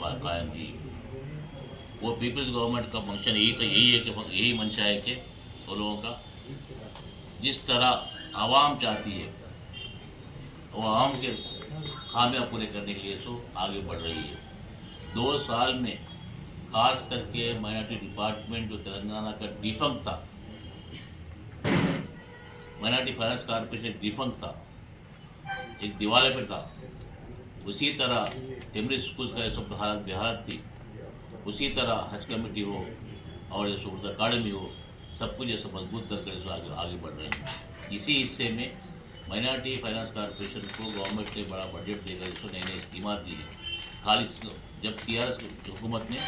कायम की। वो पीपल्स गवर्नमेंट का फंक्शन यही है कि यही मंशा है कि वो लोगों का जिस तरह आवाम चाहती है वो आवाम के खामियां पूरे करने के लिए सो आगे बढ़ रही है। 2 साल में खास करके माइनॉरिटी डिपार्टमेंट जो तेलंगाना का डिफंक्ट था, माइनॉरिटी फाइनेंस कॉर्पोरेशन डिफंक्ट था, एक दिवाले पर था, उसी तरह टेमरी स्कूल्स का ये सब हालत बेहालत थी, उसी तरह हज कमेटी हो और ये उर्दू अकाडमी हो, सब कुछ ऐसा मजबूत करके इसको आगे आगे बढ़ रहे हैं। इसी हिस्से में माइनॉरिटी फाइनेंस कॉर्पोरेशन को गवर्नमेंट ने बड़ा बजट देकर इसको नई नई स्कीमात दी है। खाली जब टीआरएस हुकूमत ने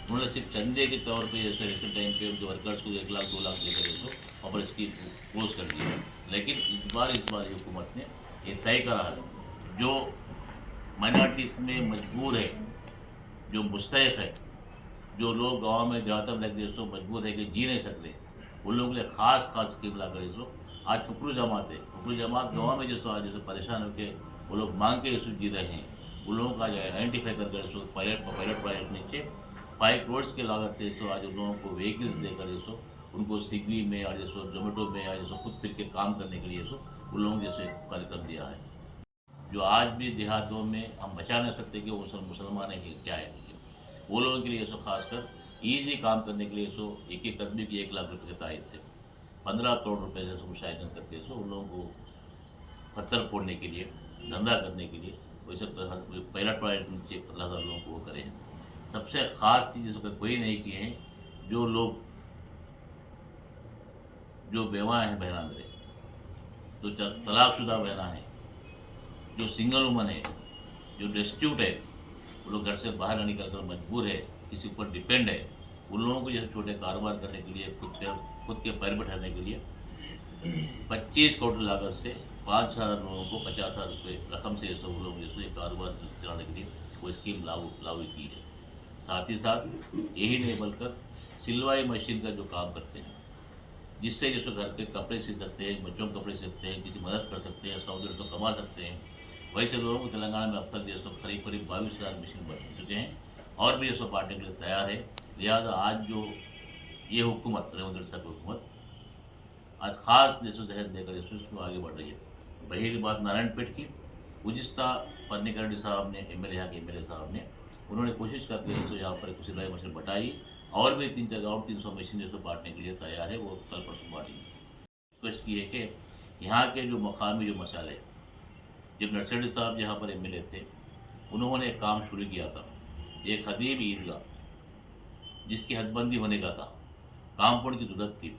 उन्होंने सिर्फ चंदे के तौर पे जैसे इलेक्शन टाइम पे उनके वर्कर्स को 1 लाख 2 लाख देकर इसको और स्कीम क्लोज कर दी है। लेकिन इस बार ये हुकूमत ने ये तय करा है जो माइनॉरिटीज में मजबूर है, जो मुस्तैफ है, जो लोग गांव में देहात में लगे सो मजबूर है कि जी नहीं सकते, उन लोगों के लिए खास खास स्कीम ला कर सो आज फुकरू जमात है, फुकरू जमात गाँव में जैसो आज जैसे परेशान होकर वो लोग मांग के इसो जी रहे हैं, उन लोगों का आज आइडेंटिफाई कर सो पायलट प्रोजेक्ट नीचे 5 करोड़ की लागत से इसो आज उन लोगों को व्हीकल्स देकर इसो उनको स्विगी में और जैसो जोमेटो में या जैसो खुद फिर के काम करने के लिए इसो उन लोगों जैसे कार्यक्रम दिया है। जो आज भी देहातों में हम बचा नहीं सकते कि वो मुसलमान है कि क्या है, वो लोगों के लिए सो खासकर ईजी काम करने के लिए सो एक एक आदमी की 1 लाख रुपए के तायद थे 15 करोड़ रुपए से मुशायन करके सो उन लोगों को पत्थर फोड़ने के लिए, धंधा करने के लिए वैसे पहला प्रोजेक्ट नीचे 15,000 लोगों को वो करे हैं। सबसे खास चीज़ इसको कोई नहीं किए हैं, जो लोग जो बेवा हैं बहना मेरे, जो तलाकशुदा बहना है, जो सिंगल वुमन है, जो डिस्ट्यूट है, वो लोग घर से बाहर निकल कर मजबूर है, किसी ऊपर डिपेंड है, उन लोगों को जैसे छोटे कारोबार करने के लिए खुद के पैर बैठाने के लिए 25 करोड़ लागत से 5,000 लोगों को 50,000 रुपये रकम से ऐसे वो लोग जैसे कारोबार चलाने के लिए वो स्कीम लागू की है। साथ ही साथ यही नहीं बल्कि सिलवाई मशीन का जो काम करते हैं, जिससे जैसे घर के कपड़े सी सकते हैं, बच्चों के कपड़े सीखते हैं, किसी मदद कर सकते हैं, 100-150 कमा सकते हैं, वैसे लोगों को तेलंगाना में अब तक जैसे करीब 22,000 मशीन बन चुके हैं और भी जैसे बांटने के लिए तैयार है। लिहाजा आज जो ये हुकूमत रेवंत रेड्डी साहब की हुकूमत आज खास जैसे जहर देकर इसमें आगे बढ़ रही है। वही बात नारायणपेट की उजिस्ता पन्नीकर रेड्डी साहब ने यहाँ के एमएलए साहब ने उन्होंने कोशिश करके यहाँ पर कुछ सिलाई मशीन बटाई और भी 300 मशीन जैसे बांटने के लिए तैयार है, वो कल परसों बांटेंगे। रिक्वेस्ट की है कि यहाँ के जो मकामी जो मसाले, जब नरसिंह साहब यहाँ पर एमएलए थे, उन्होंने एक काम शुरू किया था, एक खदीम ईदगाह जिसकी हदबंदी होने का था, कामपुर की जरूरत थी,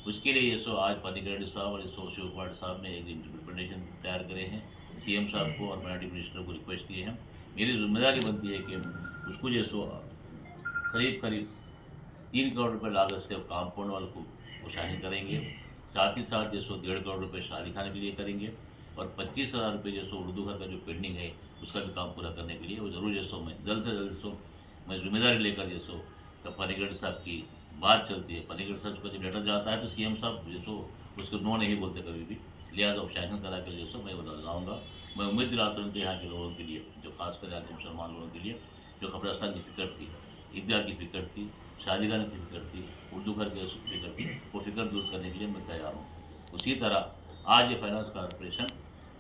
उसके लिए ये सो आज पन्नीकर रेड्डी साहब और शिव कुमार साहब ने एक रिप्रेजेंटेशन तैयार करे हैं, सीएम साहब को और माइनॉरिटी मिनिस्टर को रिक्वेस्ट किए हैं। मेरी जिम्मेदारी बनती है कि उसको जो सो करीब 3 करोड़ रुपये लागत से कामपुर वाले को शामिल करेंगे, साथ ही साथ जैसो 1.5 करोड़ रुपये शादी खाने के लिए करेंगे और 25,000 रुपये जैसो उर्दू घर का जो पेंडिंग है उसका भी काम पूरा करने के लिए वो जरूर जैसो मैं जल्द से जल्द मैं जिम्मेदारी लेकर जैसो पन्नीकर रेड्डी साहब की बात चलती है, पन्नीकर साहब का जब लेटर जाता है तो सीएम साहब जैसो उसको नो नहीं बोलते कभी भी, लिहाजा ऑब्जेक्शन करा कर जैसो मैं बदल लाऊंगा। मैं उम्मीद दिलाता हूँ कि यहाँ के लोगों के लिए, जो खासकर यहाँ के मुसलमान लोगों के लिए जो कब्रस्तान की फिक्र थी, ईदगाह की फिक्र थी, शादी खाने की फिक्र थी, उर्दू घर की फिक्र थी, वो फिक्र दूर करने के लिए मैं तैयार हूँ। उसी तरह आज ये फाइनेंस कॉर्पोरेशन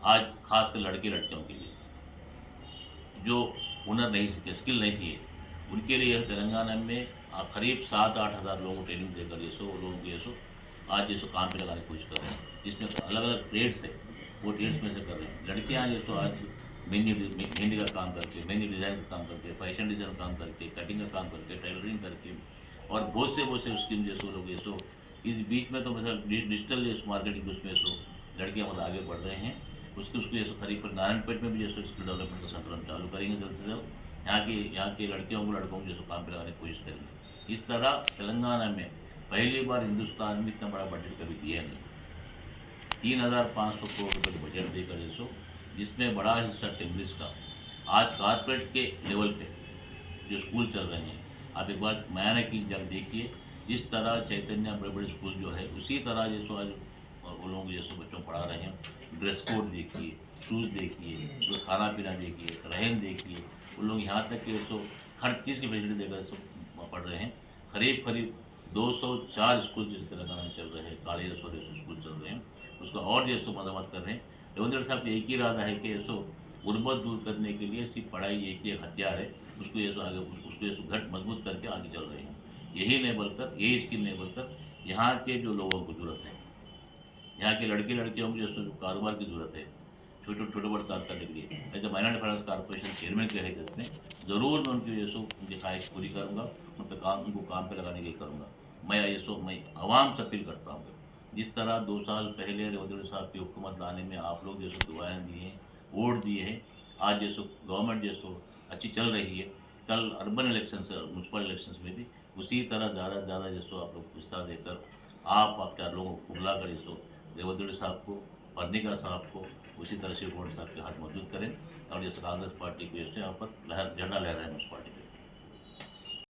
आज खासकर लड़के लड़कियों के लिए जो हुनर नहीं सीखे, स्किल नहीं सीखे, उनके लिए तेलंगाना में करीब 7-8 हज़ार लोगों को ट्रेनिंग देकर जैसो वो लोगों को जैसो आज जैसो काम पे लगाने की कोशिश कर रहे हैं, जिसमें अलग अलग ट्रेड्स है वो ट्रेड्स में से कर रहे हैं। लड़कियाँ जैसो आज मेहंदी का काम करके, मेहंदी डिज़ाइन का काम करके, फैशन डिज़ाइन का काम करके, कटिंग का काम करके, टेलरिंग करके और बहुत से स्कीम जैसो लोग जैसो इस बीच में तो मतलब डिजिटल जैसो मार्केटिंग उसमें सो लड़कियाँ मतलब आगे बढ़ रहे हैं। उसको जैसे करीब पर नारायणपेट में भी जैसे स्किल डेवलपमेंट का सेंटर हम चालू करेंगे जल्द से जल्द, यहाँ के लड़कियों को लड़कों को जैसे काम पे लगाने की कोशिश करेंगे। इस तरह तेलंगाना में पहली बार हिंदुस्तान में इतना बड़ा बजट कभी दिया नहीं, 3,500 करोड़ रुपये का बजट देकर जैसो, जिसमें बड़ा हिस्सा टेम्बलिस का आज कॉर्पोरेट के लेवल पे जो स्कूल चल रहे हैं, आप एक बार मैंने की जब देखिए जिस तरह चैतन्य बड़े बड़े स्कूल जो है उसी तरह जैसो आज वो लोग जैसे बच्चों को पढ़ा रहे हैं, ड्रेस कोड देखिए, शूज़ देखिए, जो खाना पीना देखिए, रहन देखिए, उन लोग यहाँ तक कि सो हर चीज़ की फैसिलिटी देकर इसको पढ़ रहे हैं। करीब 204 स्कूल जिस तेलंगाना में चल रहे हैं, काली रसोई स्कूल चल रहे हैं, उसका और जो मरम्मत कर रहे हैं। रविंद्र साहब का एक ही इरादा है कि ऐसो गुर्बत दूर करने के लिए सिर्फ पढ़ाई एक ही एक हथियार है, उसको ये आगे उसको ये घट मजबूत करके आगे चल रहे हैं। यही नहीं बोलकर, यही स्किल नहीं बोलकर, यहाँ के जो लोगों को जरूरत है, यहाँ के लड़के लड़कियों को जो कारोबार की जरूरत है, छोटे बड़े काम करने के लिए, as a minority finance corporation chairman के हैसियत में ज़रूर मैं उनकी उनकी ख्वाहिश पूरी करूँगा, उनको काम पे लगाने के लिए करूँगा। मैं आवाम से अपील करता हूँ, जिस तरह 2 साल पहले रविंद्र साहब की हुकूमत लाने में आप लोग जैसे दुआएं दी हैं, वोट दिए हैं, आज जैसो गवर्नमेंट जैसो अच्छी चल रही है, कल अर्बन इलेक्शन म्यूनसिपल इलेक्शन में भी उसी तरह ज़्यादा से ज़्यादा जैसो आप लोग हिस्सा देकर आप 4 लोगों को बुला कर जैसो रेवंत साहब को, पर्निका साहब को उसी तरह से वोट साहब के हाथ मजबूत करें और जैसे कांग्रेस पार्टी को जैसे यहाँ पर झंडा लहराएं उस पार्टी पे।